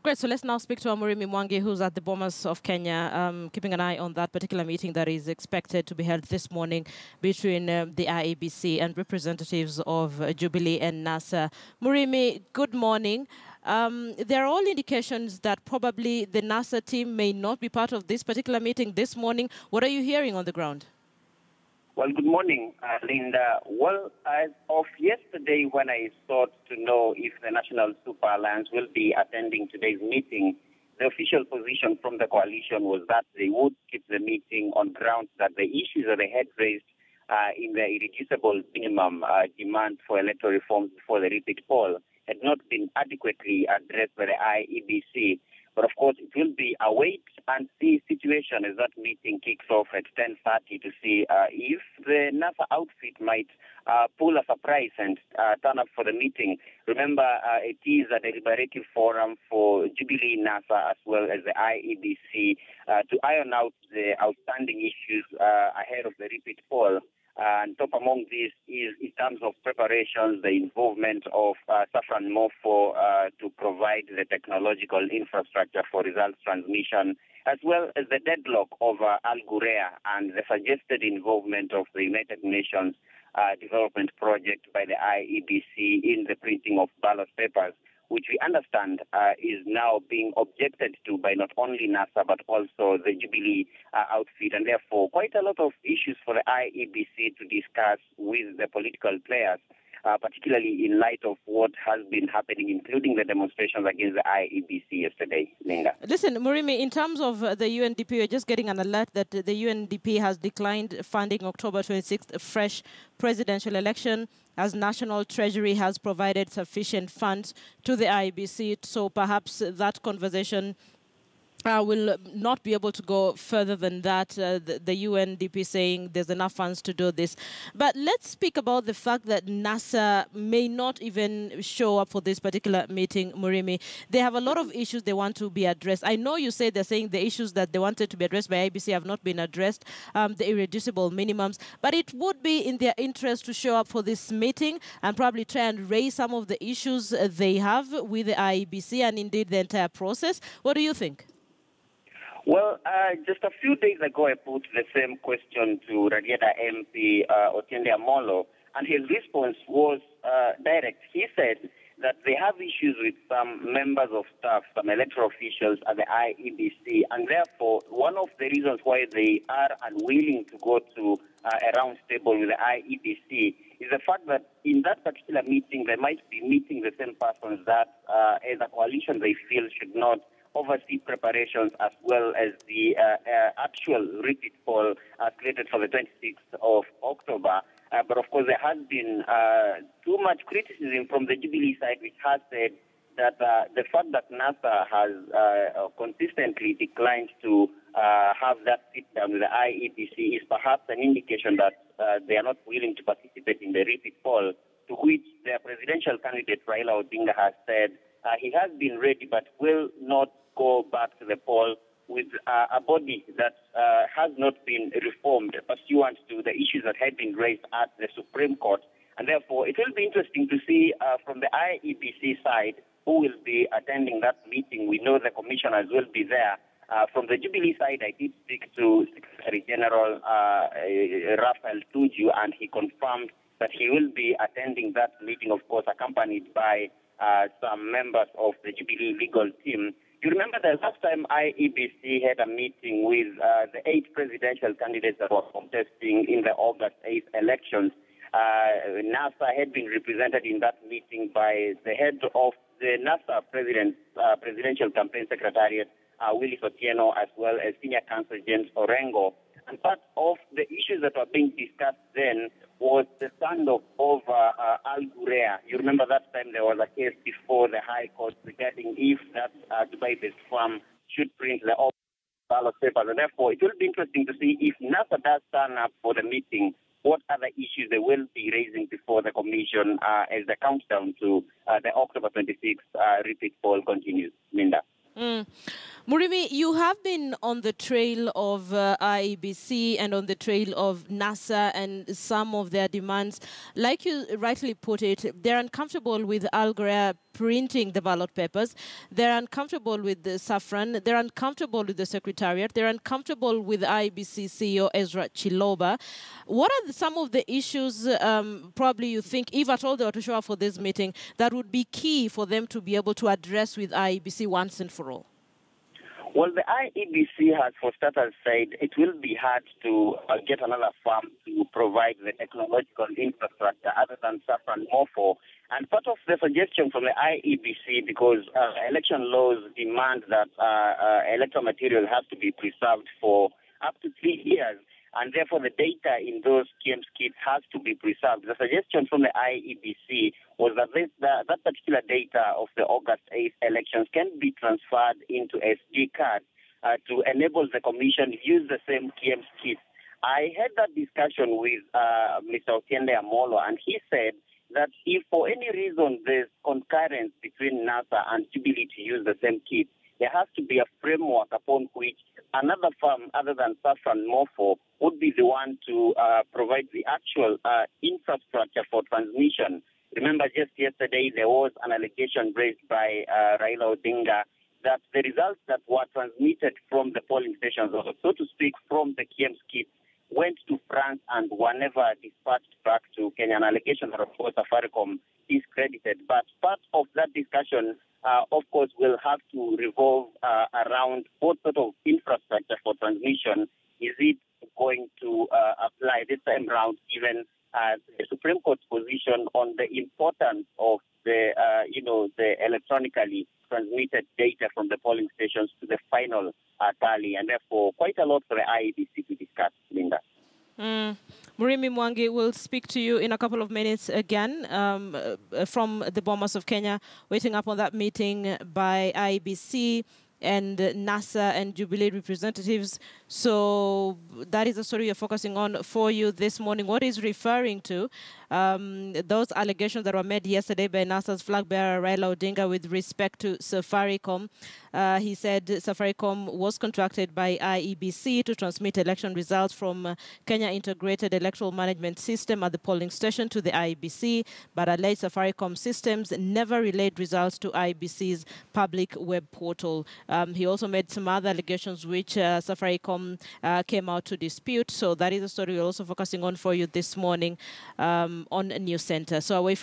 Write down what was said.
Great. So let's now speak to Murimi Mwangi, who's at the Bomas of Kenya, keeping an eye on that particular meeting that is expected to be held this morning between the IEBC and representatives of Jubilee and NASA. Murimi, good morning. There are all indications that probably the NASA team may not be part of this particular meeting this morning. What are you hearing on the ground? Well, good morning, Linda. Well, as of yesterday, when I sought to know if the National Super Alliance will be attending today's meeting, the official position from the coalition was that they would keep the meeting on grounds that the issues that they had raised in the irreducible minimum demand for electoral reforms before the repeat poll had not been adequately addressed by the IEBC. But of course, it will be a wait and see situation as that meeting kicks off at 10:30 to see if the NASA outfit might pull a surprise and turn up for the meeting. Remember, it is a deliberative forum for Jubilee, NASA, as well as the IEBC to iron out the outstanding issues ahead of the repeat poll. And top among these is in terms of preparations, the involvement of Saffron Mofo to provide the technological infrastructure for results transmission, as well as the deadlock over Al Ghurair and the suggested involvement of the United Nations development project by the IEBC in the printing of ballot papers, which we understand is now being objected to by not only NASA but also the Jubilee outfit, and therefore quite a lot of issues for the IEBC to discuss with the political players, particularly in light of what has been happening, including the demonstrations against the IEBC yesterday. Linda. Listen, Murimi, in terms of the UNDP, we're just getting an alert that the UNDP has declined funding October 26th, a fresh presidential election, as National Treasury has provided sufficient funds to the IEBC. So perhaps that conversation will not be able to go further than that, the UNDP saying there's enough funds to do this. But let's speak about the fact that NASA may not even show up for this particular meeting, Murimi. They have a lot of issues they want to be addressed. I know you say they're saying the issues that they wanted to be addressed by IEBC have not been addressed, the irreducible minimums, but it would be in their interest to show up for this meeting and probably try and raise some of the issues they have with the IEBC and indeed the entire process. What do you think? Well, just a few days ago, I put the same question to Radiata MP Otiende Amolo, and his response was direct. He said that they have issues with some members of staff, some electoral officials at the IEBC, and therefore one of the reasons why they are unwilling to go to a round table with the IEBC is the fact that in that particular meeting, they might be meeting the same persons that as a coalition they feel should not oversee preparations as well as the actual repeat poll slated for the 26th of October. But of course, there has been too much criticism from the Jubilee side, which has said that the fact that NASA has consistently declined to have that sit down with the IEBC is perhaps an indication that they are not willing to participate in the repeat poll, to which their presidential candidate Raila Odinga has said he has been ready but will not go back to the poll with a body that has not been reformed pursuant to the issues that had been raised at the Supreme Court. And therefore, it will be interesting to see from the IEBC side who will be attending that meeting. We know the commissioners will be there. From the Jubilee side, I did speak to Secretary General Raphael Tuju, and he confirmed that he will be attending that meeting, of course, accompanied by some members of the Jubilee legal team. You remember the last time IEBC had a meeting with the 8 presidential candidates that were contesting in the August 8th elections. NASA had been represented in that meeting by the head of the NASA presidential campaign secretariat, Willis Otieno, as well as senior counsel James Orengo. And part of the issues that were being discussed then was the standoff over Al Ghurair. You remember that time there was a case before the High Court regarding if that Dubai-based firm should print the ballot papers. And therefore, it will be interesting to see if NASA does turn up for the meeting, what other issues they will be raising before the commission as the countdown to the October 26th repeat poll continues. Linda. Murimi, you have been on the trail of IEBC and on the trail of NASA and some of their demands. Like you rightly put it, they're uncomfortable with Al Gore printing the ballot papers. They're uncomfortable with the saffron. They're uncomfortable with the Secretariat. They're uncomfortable with IEBC CEO Ezra Chiloba. What are some of the issues probably you think, if at all they were to show up for this meeting, that would be key for them to be able to address with IEBC once and for all? Well, the IEBC has, for starters, said it will be hard to get another firm to provide the technological infrastructure other than Saffron Morpho. And part of the suggestion from the IEBC, because election laws demand that electoral material has to be preserved for up to 3 years, and therefore the data in those KIEMS kits has to be preserved. The suggestion from the IEBC was that that particular data of the August 8th elections can be transferred into SD cards to enable the commission to use the same KIEMS kits. I had that discussion with Mr. Otiende Amolo, and he said that if for any reason there's concurrence between NASA and Jubilee to use the same kit, there has to be a framework upon which another firm other than Saffron Morpho would be the one to provide the actual infrastructure for transmission. Remember, just yesterday there was an allegation raised by Raila Odinga that the results that were transmitted from the polling stations, or so to speak, from the KIEMS kit, went to France and were never dispatched back to Kenya. An allegation that, of course, Safaricom discredited. But part of that discussion, of course, will have to revolve around what sort of infrastructure for transmission is it going to apply this time around, given the Supreme Court's position on the importance of the electronically transmitted data from the polling stations to the final tally, and therefore quite a lot for the IEBC to discuss, Linda. Murimi Mwangi will speak to you in a couple of minutes again from the Bomas of Kenya, waiting up on that meeting by IEBC and NASA and Jubilee representatives. So that is the story you're focusing on for you this morning. What is referring to those allegations that were made yesterday by NASA's flag bearer Raila Odinga with respect to Safaricom. He said Safaricom was contracted by IEBC to transmit election results from Kenya Integrated Electoral Management System at the polling station to the IEBC, but alleged Safaricom systems never relayed results to IEBC's public web portal. He also made some other allegations which Safaricom came out to dispute. So that is a story we're also focusing on for you this morning on News Center. So away from